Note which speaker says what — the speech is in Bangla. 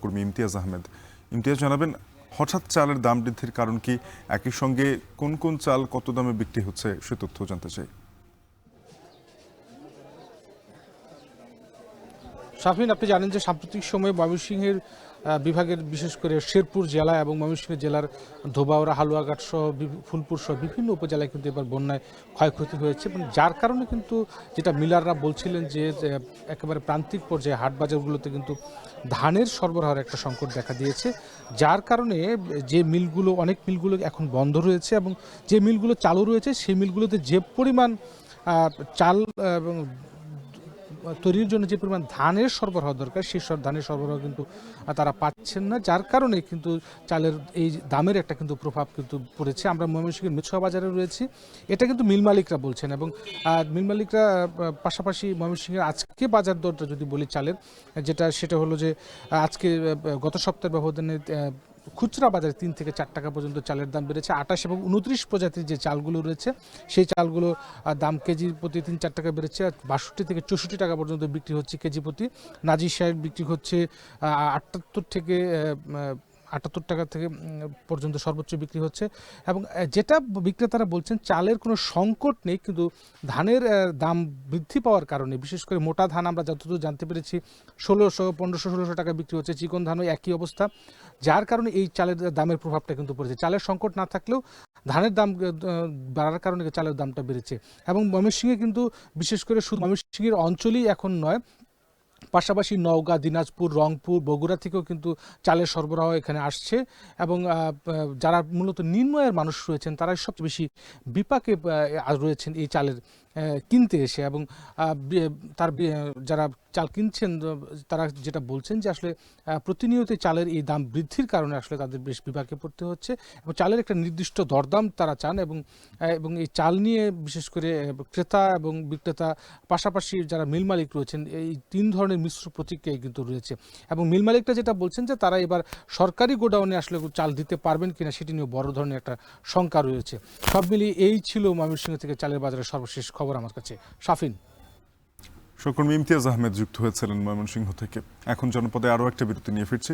Speaker 1: সহকর্মী ইমতিয়াজ আহমেদ। ইমতিয়াজ, জানাবেন হঠাৎ চালের দাম বৃদ্ধির কারণ কি, একই সঙ্গে কোন কোন চাল কত দামে বিক্রি হচ্ছে সে তথ্য জানতে চাই।
Speaker 2: শাফিন, আপনি জানেন যে সাম্প্রতিক সময়ে ময়মনসিংহের বিভাগের বিশেষ করে শেরপুর জেলা এবং ময়মনসিংহ জেলার ধোবাউড়া, হালুয়াঘাট সহ ফুলপুর সহ বিভিন্ন উপজেলায় কিন্তু এবার বন্যায় ক্ষয়ক্ষতি হয়েছে এবং যার কারণে কিন্তু যেটা মিলাররা বলছিলেন যে একেবারে প্রান্তিক পর্যায়ে হাট বাজারগুলোতে কিন্তু ধানের সরবরাহের একটা সংকট দেখা দিয়েছে, যার কারণে যে মিলগুলো, অনেক মিলগুলো এখন বন্ধ রয়েছে এবং যে মিলগুলো চালু রয়েছে সেই মিলগুলোতে যে পরিমাণ চাল এবং তৈরির জন্য যে পরিমাণ ধানের সরবরাহ দরকার সেই সব ধানের সরবরাহ কিন্তু তারা পাচ্ছেন না, যার কারণে কিন্তু চালের এই দামের একটা কিন্তু প্রভাব কিন্তু পড়েছে। আমরা ময়মনসিংহের মেছুয়া বাজারে রয়েছি, এটা কিন্তু মিল মালিকরা বলছেন এবং মিল মালিকরা পাশাপাশি ময়মনসিংহের আজকে বাজার দরটা যদি বলি চালের, সেটা হলো যে আজকে গত সপ্তাহের ব্যবধানে খুচরা বাজারে 3 থেকে 4 টাকা পর্যন্ত চালের দাম বেড়েছে। 28 এবং 29 প্রজাতির যে চালগুলো রয়েছে সেই চালগুলো দাম কেজি প্রতি 3-4 টাকা বেড়েছে। 62 থেকে 64 টাকা পর্যন্ত বিক্রি হচ্ছে কেজি প্রতি। নাজির সাহেব বিক্রি হচ্ছে 78 থেকে 78 টাকা থেকে পর্যন্ত সর্বোচ্চ বিক্রি হচ্ছে এবং যেটা বিক্রেতারা বলছেন চালের কোনো সংকট নেই, কিন্তু ধানের দাম বৃদ্ধি পাওয়ার কারণে, বিশেষ করে মোটা ধান আমরা যতদূর জানতে পেরেছি 1600, 1500, 1600 টাকা বিক্রি হচ্ছে, চিকন ধানও একই অবস্থা, যার কারণে এই চালের দামের প্রভাবটা কিন্তু পড়েছে। চালের সংকট না থাকলেও ধানের দাম বাড়ার কারণে চালের দামটা বেড়েছে এবং ময়মনসিংহে কিন্তু বিশেষ করে শুধু ময়মনসিংহের অঞ্চলই এখন নয়, পাশাপাশি নওগাঁ, দিনাজপুর, রংপুর, বগুড়া থেকেও কিন্তু চালের সরবরাহ এখানে আসছে এবং যারা মূলত নিম্ন আয়ের মানুষ রয়েছেন তারাই সবচেয়ে বেশি বিপাকে রয়েছেন এই চালের কিনতে এসে এবং যারা চাল কিনছেন তারা যেটা বলছেন যে আসলে প্রতিনিয়ত চালের এই দাম বৃদ্ধির কারণে আসলে তাদের বেশ বিপাকে পড়তে হচ্ছে এবং চালের একটা নির্দিষ্ট দরদাম তারা চান এবং এই চাল নিয়ে বিশেষ করে ক্রেতা এবং বিক্রেতা পাশাপাশি যারা মিল মালিক রয়েছেন এই 3 ধরনের মিশ্র প্রতিক্রিয়ায় কিন্তু রয়েছে এবং মিল মালিকরা যেটা বলছেন যে তারা এবার সরকারি গোডাউনে আসলে চাল দিতে পারবেন কিনা সেটি নিয়ে বড় ধরনের একটা শঙ্কা রয়েছে। সব মিলিয়ে এই ছিল ময়মনসিংহ থেকে চালের বাজারের সর্বশেষ খবর আমার কাছে। শাফিন।
Speaker 1: সহকর্মী ইমতিয়াজ আহমেদ যুক্ত হয়েছিলেন ময়মনসিংহ থেকে। এখন জনপদে আরও একটা বিরতি নিয়ে ফিরছি।